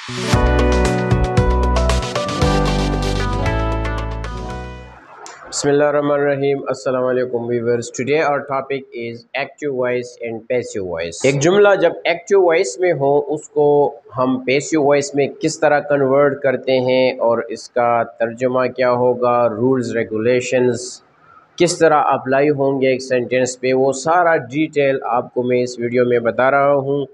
Bismillahirrahmanirrahim. Assalamu alaikum viewers. Today our topic is active voice and passive voice. एक जुमला जब active voice में हो उसको हम पैसिव वॉइस में किस तरह कन्वर्ट करते हैं और इसका तर्जुमा क्या होगा, रूल्स रेगुलेशंस किस तरह अप्लाई होंगे एक सेंटेंस पे, वो सारा डिटेल आपको मैं इस वीडियो में बता रहा हूँ।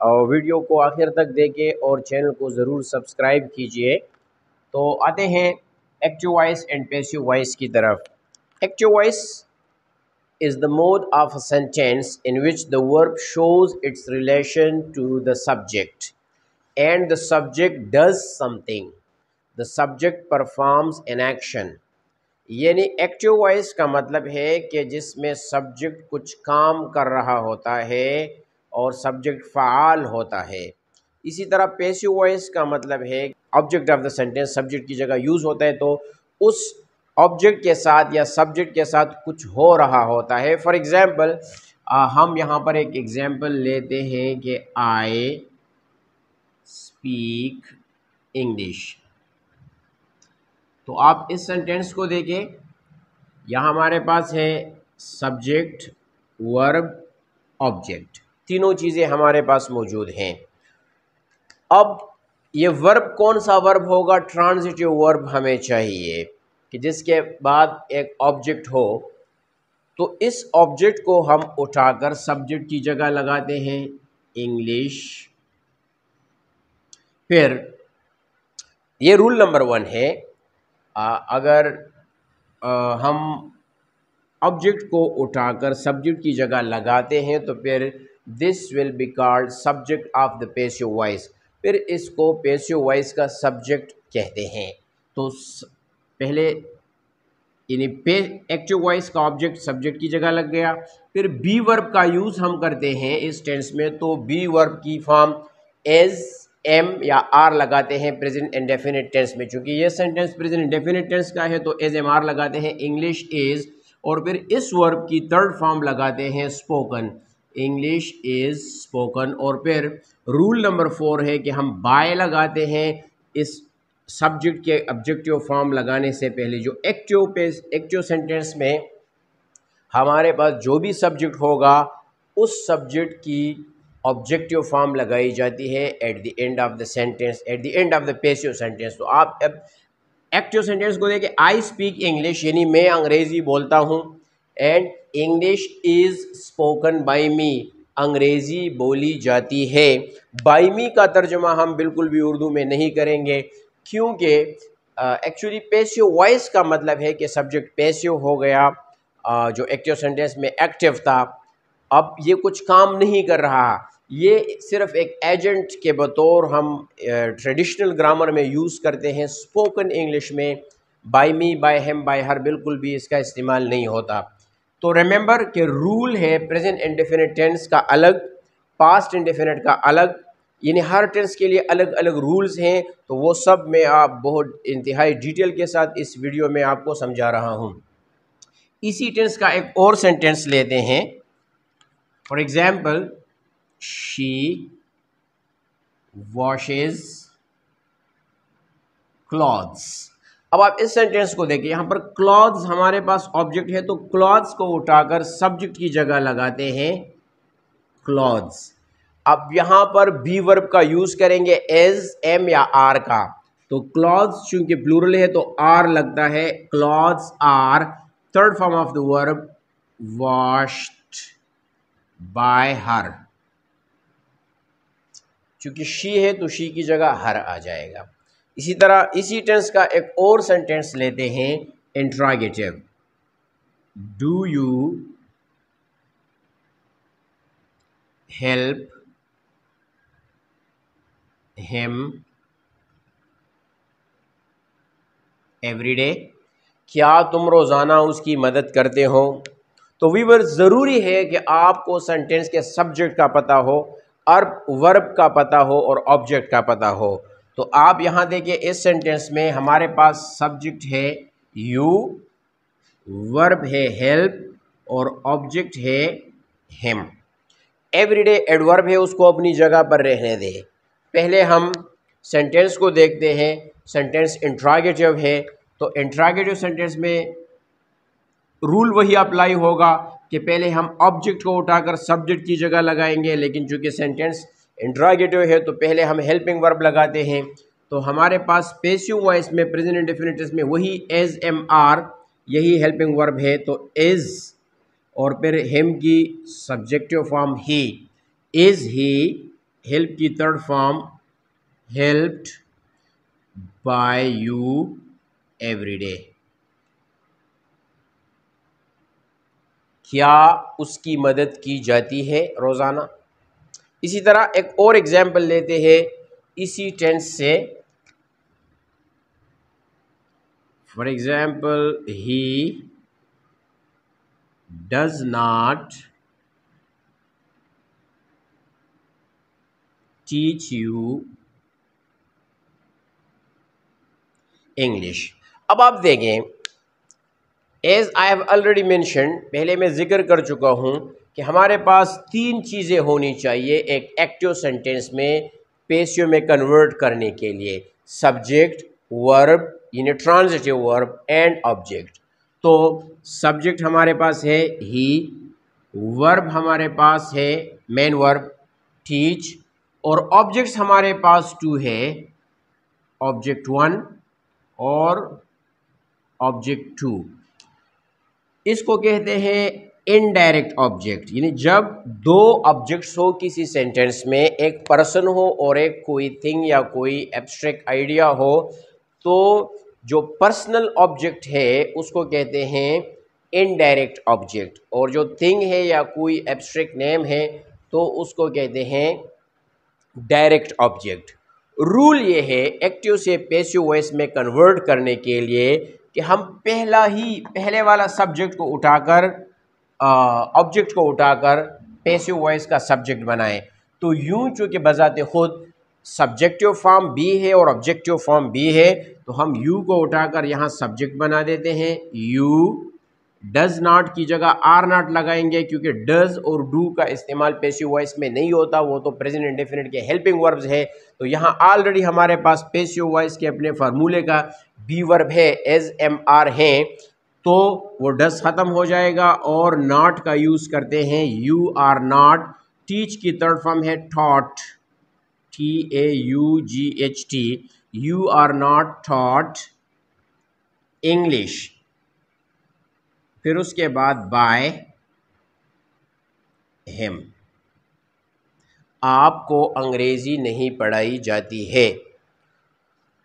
और वीडियो को आखिर तक देखें और चैनल को ज़रूर सब्सक्राइब कीजिए। तो आते हैं active voice and passive voice की तरफ। Active voice is the mode of a sentence in which the verb shows its relation to the subject and the subject does something. The subject performs an action. यानी active voice का मतलब है कि जिसमें subject कुछ काम कर रहा होता है और सब्जेक्ट फ़ाल होता है। इसी तरह पैसिव वॉइस का मतलब है object of the sentence subject की जगह यूज़ होता है, तो उस ऑब्जेक्ट के साथ या सब्जेक्ट के साथ कुछ हो रहा होता है। फॉर एग्ज़ाम्पल हम यहाँ पर एक एग्ज़ाम्पल लेते हैं कि आई स्पीक इंग्लिश। तो आप इस सेंटेंस को देखें, यहाँ हमारे पास है सब्जेक्ट, वर्ब, ऑब्जेक्ट, तीनों चीज़ें हमारे पास मौजूद हैं। अब ये वर्ब कौन सा वर्ब होगा? ट्रांजिटिव वर्ब हमें चाहिए कि जिसके बाद एक ऑब्जेक्ट हो। तो इस ऑब्जेक्ट को हम उठाकर सब्जेक्ट की जगह लगाते हैं इंग्लिश। फिर ये रूल नंबर 1 है, अगर हम ऑब्जेक्ट को उठाकर सब्जेक्ट की जगह लगाते हैं तो फिर this will be called subject of the passive voice. फिर इसको पैसिव वॉइस का सब्जेक्ट कहते हैं। तो पहले यानी एक्टिव वॉइस का ऑब्जेक्ट सब्जेक्ट की जगह लग गया। फिर बी वर्ब का यूज़ हम करते हैं इस टेंस में, तो बी वर्ब की फॉर्म एज, एम या आर लगाते हैं प्रेजेंट इंडेफिनिट टेंस में। चूँकि ये सेंटेंस प्रेजेंट इंडेफिनिट टेंस का है तो एज एम आर लगाते हैं इंग्लिश इज़, और फिर इस वर्ब की थर्ड फॉर्म लगाते हैं स्पोकन, इंग्लिश इज़ स्पोकन। और फिर रूल नंबर 4 है कि हम बाय लगाते हैं इस सब्जेक्ट के ऑब्जेक्टिव फॉर्म लगाने से पहले। जो एक्टिव सेंटेंस में हमारे पास जो भी सब्जेक्ट होगा उस सब्जेक्ट की ऑब्जेक्टिव फॉर्म लगाई जाती है at the end of the sentence, at the end of the passive sentence. तो आप अब एक्टिव सेंटेंस को देखिए, आई स्पीक इंग्लिश यानी मैं अंग्रेज़ी बोलता हूँ, and English is spoken by me, अंग्रेज़ी बोली जाती है। बाय मी का तर्जुमा हम बिल्कुल भी उर्दू में नहीं करेंगे, क्योंकि एक्चुअली पैसिव वॉइस का मतलब है कि सब्जेक्ट पैसिव हो गया, जो एक्टिव सेंटेंस में एक्टिव था अब ये कुछ काम नहीं कर रहा। ये सिर्फ एक एजेंट के बतौर हम ट्रेडिशनल ग्रामर में यूज़ करते हैं। स्पोकन इंग्लिश में by me, by him, by her बिल्कुल भी इसका इस्तेमाल नहीं होता। तो रिमेंबर कि रूल है प्रेजेंट इंडेफिनिट टेंस का अलग, पास्ट इंडेफिनिट का अलग, यानी हर टेंस के लिए अलग अलग रूल्स हैं। तो वो सब मैं आप बहुत इंतहाई डिटेल के साथ इस वीडियो में आपको समझा रहा हूँ। इसी टेंस का एक और सेंटेंस लेते हैं। For example, she washes clothes. अब आप इस सेंटेंस को देखिए, यहाँ पर क्लॉथ्स हमारे पास ऑब्जेक्ट है, तो क्लॉथ्स को उठाकर सब्जेक्ट की जगह लगाते हैं क्लॉथ्स। अब यहाँ पर बी वर्ब का यूज़ करेंगे एज, एम या आर का। तो क्लॉथ्स चूंकि प्लूरल है तो आर लगता है, clothes are third form of the verb washed by her. चूंकि शी है तो शी की जगह हर आ जाएगा। इसी तरह इसी टेंस का एक और सेंटेंस लेते हैं interrogative. Do you help him every day? क्या तुम रोज़ाना उसकी मदद करते हो? तो वीवर ज़रूरी है कि आपको सेंटेंस के सब्जेक्ट का पता हो और वर्ब का पता हो और ऑब्जेक्ट का पता हो। तो आप यहाँ देखिए, इस सेंटेंस में हमारे पास सब्जेक्ट है यू, वर्ब है हेल्प और ऑब्जेक्ट है हिम। एवरीडे एडवर्ब है, उसको अपनी जगह पर रहने दें। पहले हम सेंटेंस को देखते हैं, सेंटेंस इंट्रागेटिव है, तो इंट्रागेटिव सेंटेंस में रूल वही अप्लाई होगा कि पहले हम ऑब्जेक्ट को उठाकर सब्जेक्ट की जगह लगाएंगे, लेकिन चूंकि सेंटेंस इंट्रागेटिव है तो पहले हम हेल्पिंग वर्ब लगाते हैं। तो हमारे पास पैसिव वॉइस में प्रेजेंट इंडेफिनिट टेंस में वही एज एम आर यही हेल्पिंग वर्ब है, तो इज और फिर हिम की सब्जेक्टिव फॉर्म ही, इज ही, हेल्प की third form helped by you every day, क्या उसकी मदद की जाती है रोज़ाना। इसी तरह एक और एग्जाम्पल लेते हैं इसी टेंस से। For example, he does not teach you English. अब आप देखें, एज आई हैव ऑलरेडी मैंशन्ड, पहले मैं जिक्र कर चुका हूँ कि हमारे पास तीन चीज़ें होनी चाहिए एक एक्टिव सेंटेंस में पैसिव में कन्वर्ट करने के लिए, सब्जेक्ट, वर्ब यानी ट्रांजिटिव वर्ब एंड ऑब्जेक्ट। तो सब्जेक्ट हमारे पास है ही, वर्ब हमारे पास है मेन वर्ब टीच, और ऑब्जेक्ट्स हमारे पास टू है, ऑब्जेक्ट 1 और ऑब्जेक्ट 2। इसको कहते हैं इनडायरेक्ट ऑब्जेक्ट, यानी जब दो ऑब्जेक्ट्स हो किसी सेंटेंस में, एक पर्सन हो और एक कोई थिंग या कोई एब्स्ट्रैक्ट आइडिया हो, तो जो पर्सनल ऑब्जेक्ट है उसको कहते हैं इनडायरेक्ट ऑब्जेक्ट, और जो थिंग है या कोई एब्स्ट्रैक्ट नेम है तो उसको कहते हैं डायरेक्ट ऑब्जेक्ट। रूल ये है एक्टिव से पैसिव वॉइस में कन्वर्ट करने के लिए कि हम पहले वाला सब्जेक्ट को उठाकर ऑब्जेक्ट को उठाकर पैसिव वॉइस का सब्जेक्ट बनाएं। तो यूं चूँकि बजाते खुद सब्जेक्टिव फॉर्म बी है और ऑब्जेक्टिव फॉर्म बी है, तो हम यू को उठाकर यहाँ सब्जेक्ट बना देते हैं। यू डज नॉट की जगह आर नॉट लगाएंगे, क्योंकि डज और डू का इस्तेमाल पैसिव वॉइस में नहीं होता, वो तो प्रेजेंट इंडेफिनिट के हेल्पिंग वर्ब्स है। तो यहाँ ऑलरेडी हमारे पास पैसिव वॉइस के अपने फार्मूले का बी वर्ब है एज एम आर है, तो वो डज ख़त्म हो जाएगा और नॉट का यूज़ करते हैं, यू आर नॉट। टीच की थर्ड फॉर्म है taught, TAUGHT, you are not taught English. फिर उसके बाद बाय हिम, आपको अंग्रेजी नहीं पढ़ाई जाती है।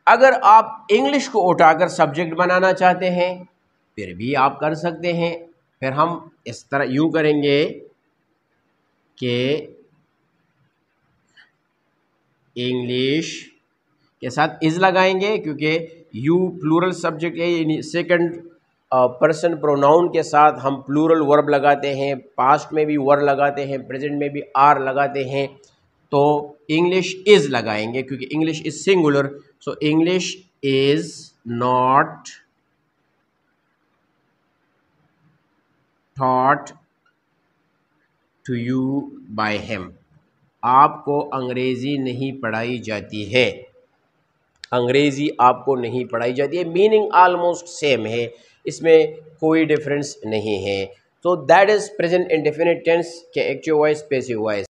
अगर आप इंग्लिश को उठाकर सब्जेक्ट बनाना चाहते हैं फिर भी आप कर सकते हैं। फिर हम इस तरह यूँ करेंगे कि इंग्लिश के साथ इज़ लगाएंगे, क्योंकि यू प्लूरल सब्जेक्ट है, यानी सेकंड पर्सन प्रोनाउन के साथ हम प्लूरल वर्ब लगाते हैं, पास्ट में भी वर लगाते हैं, प्रेजेंट में भी आर लगाते हैं। तो इंग्लिश इज़ लगाएंगे क्योंकि English is singular. So English is not taught to you by him, आपको अंग्रेज़ी नहीं पढ़ाई जाती है, अंग्रेज़ी आपको नहीं पढ़ाई जाती है। मीनिंग आलमोस्ट सेम है, इसमें कोई डिफरेंस नहीं है। तो that is present indefinite tense के एक्टिव वॉइस पैसिव वॉइस।